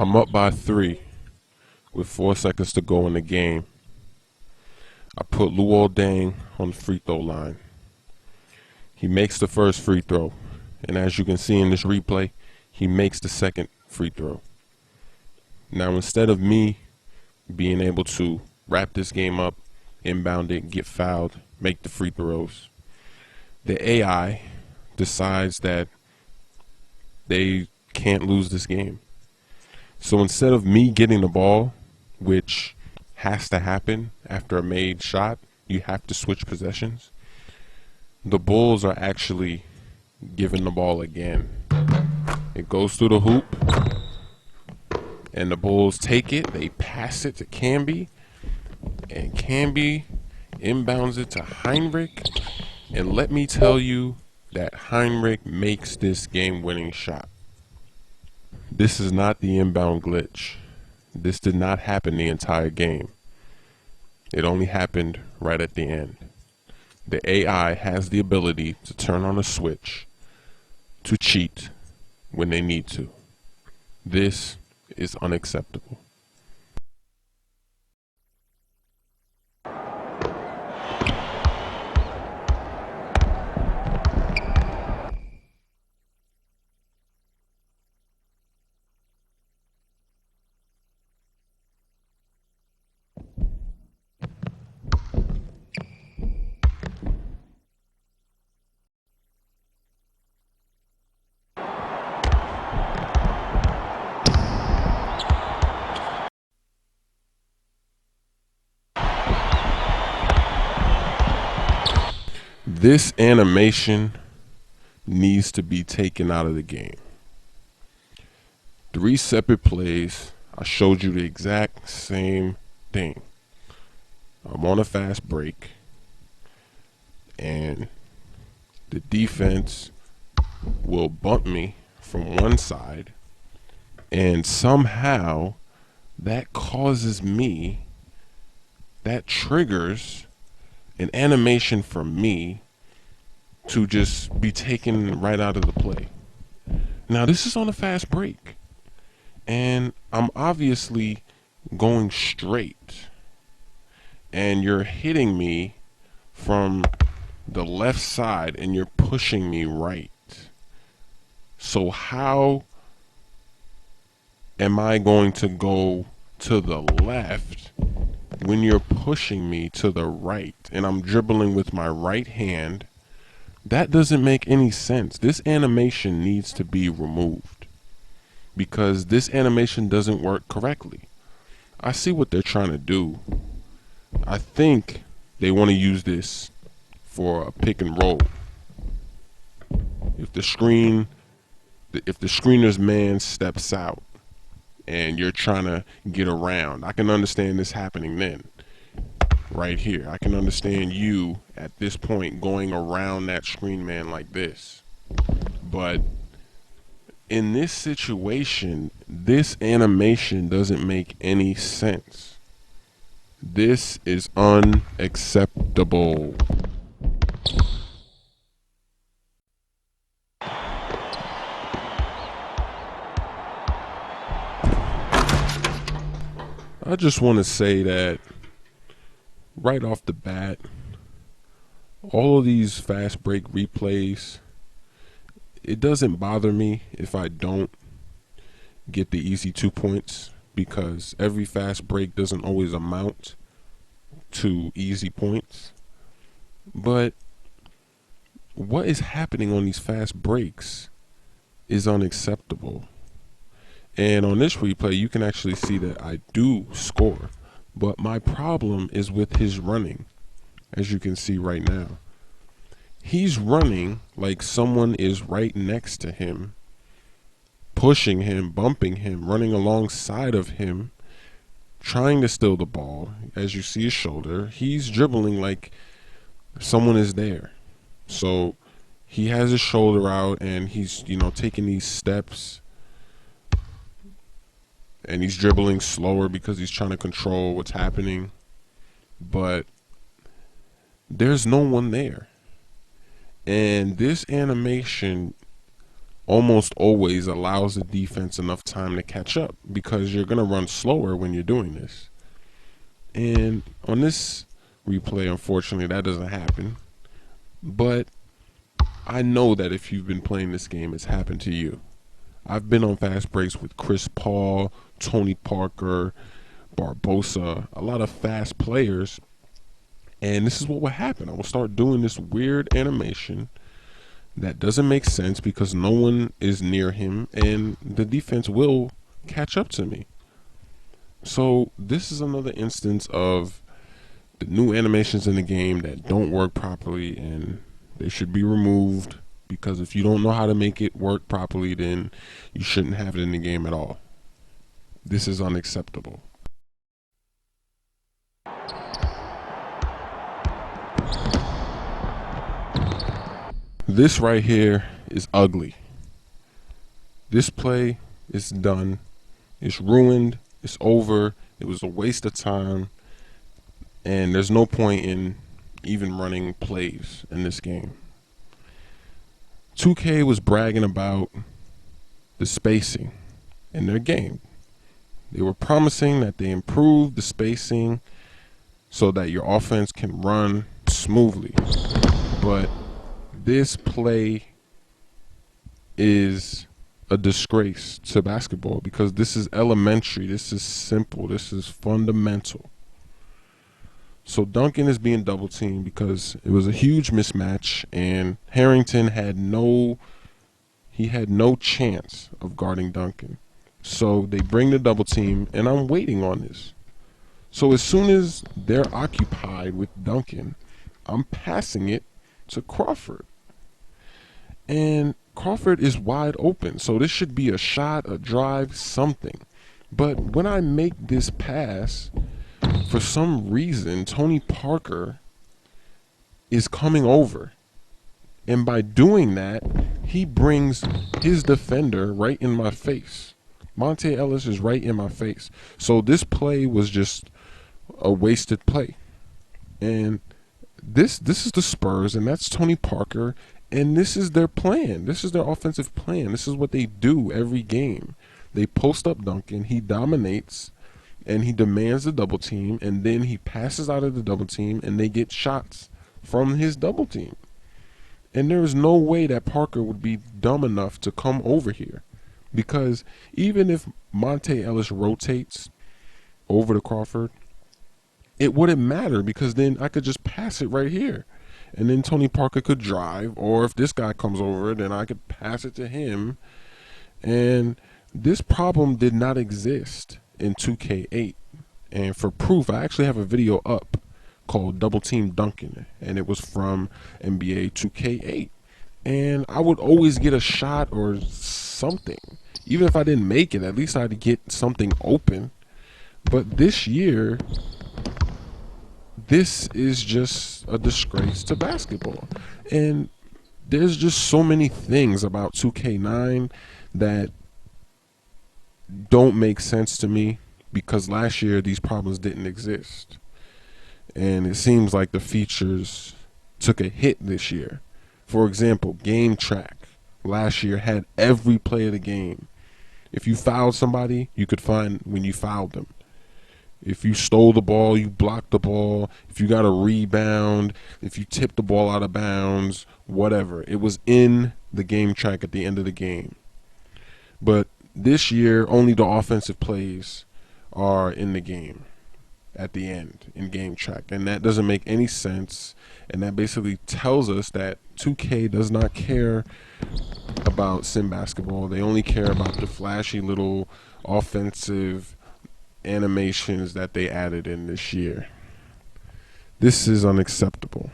I'm up by 3 with 4 seconds to go in the game. I put Luol Deng on the free throw line. He makes the first free throw. And as you can see in this replay, he makes the second free throw. Now instead of me being able to wrap this game up, inbound it, get fouled, make the free throws, the AI decides that they can't lose this game. So instead of me getting the ball, which has to happen after a made shot, you have to switch possessions, the Bulls are actually giving the ball again. It goes through the hoop, and the Bulls take it. They pass it to Camby, and Camby inbounds it to Heinrich. And let me tell you that Heinrich makes this game-winning shot. This is not the inbound glitch. This did not happen the entire game. It only happened right at the end. The AI has the ability to turn on a switch to cheat when they need to. This is unacceptable. This animation needs to be taken out of the game. 3 separate plays. I showed you the exact same thing. I'm on a fast break, and the defense will bump me from one side, and somehow that causes me, that triggers an animation from me to just be taken right out of the play. Now this is on a fast break, and I'm obviously going straight, and you're hitting me from the left side and you're pushing me right. So how am I going to go to the left when you're pushing me to the right and I'm dribbling with my right hand? That doesn't make any sense. This animation needs to be removed because this animation doesn't work correctly. I see what they're trying to do. I think they want to use this for a pick and roll. If the screener's man steps out and you're trying to get around, I can understand this happening then. Right here, I can understand you at this point going around that screen man like this. But in this situation, this animation doesn't make any sense. This is unacceptable. I just want to say that right off the bat, all of these fast break replays, it doesn't bother me if I don't get the easy 2 points, because every fast break doesn't always amount to easy points. But what is happening on these fast breaks is unacceptable. And on this replay, you can actually see that I do score. But my problem is with his running, as you can see right now. He's running like someone is right next to him, pushing him, bumping him, running alongside of him, trying to steal the ball. As you see his shoulder, he's dribbling like someone is there. So he has his shoulder out and he's, taking these steps, and he's dribbling slower because he's trying to control what's happening. But there's no one there. And this animation almost always allows the defense enough time to catch up because you're going to run slower when you're doing this. And on this replay, unfortunately, that doesn't happen. But I know that if you've been playing this game, it's happened to you. I've been on fast breaks with Chris Paul, Tony Parker, Barbosa, a lot of fast players. And this is what would happen. I will start doing this weird animation that doesn't make sense because no one is near him, and the defense will catch up to me. So this is another instance of the new animations in the game that don't work properly, and they should be removed, because if you don't know how to make it work properly, then you shouldn't have it in the game at all. This is unacceptable. This right here is ugly. This play is done. It's ruined. It's over. It was a waste of time. And there's no point in even running plays in this game. 2K was bragging about the spacing in their game. They were promising that they improved the spacing so that your offense can run smoothly. But this play is a disgrace to basketball because this is elementary, this is simple, this is fundamental. So Duncan is being double teamed because it was a huge mismatch, and Harrington had no chance of guarding Duncan. So they bring the double team, and I'm waiting on this. So as soon as they're occupied with Duncan, I'm passing it to Crawford. And Crawford is wide open. So this should be a shot, a drive, something. But when I make this pass, for some reason, Tony Parker is coming over. And by doing that, he brings his defender right in my face. Monta Ellis is right in my face. So this play was just a wasted play. And this is the Spurs, and that's Tony Parker, and this is their plan. This is their offensive plan. This is what they do every game. They post up Duncan, he dominates, and he demands the double team, and then he passes out of the double team, and they get shots from his double team. And there is no way that Parker would be dumb enough to come over here, because even if Monta Ellis rotates over to Crawford, it wouldn't matter, because then I could just pass it right here. And then Tony Parker could drive, or if this guy comes over, then I could pass it to him. And this problem did not exist in 2K8. And for proof, I actually have a video up called Double Team Duncan, and it was from NBA 2K8. And I would always get a shot or something. Even if I didn't make it, at least I'd get something open. But this year, this is just a disgrace to basketball. And there's just so many things about 2K9 that don't make sense to me, because last year these problems didn't exist. And it seems like the features took a hit this year. For example, Game Track last year had every play of the game. If you fouled somebody, you could find when you fouled them. If you stole the ball, you blocked the ball. If you got a rebound, if you tipped the ball out of bounds, whatever. It was in the Game Track at the end of the game. But this year, only the offensive plays are in the game at the end in Game Track. And that doesn't make any sense. And that basically tells us that 2K does not care about sim basketball. They only care about the flashy little offensive animations that they added in this year. This is unacceptable.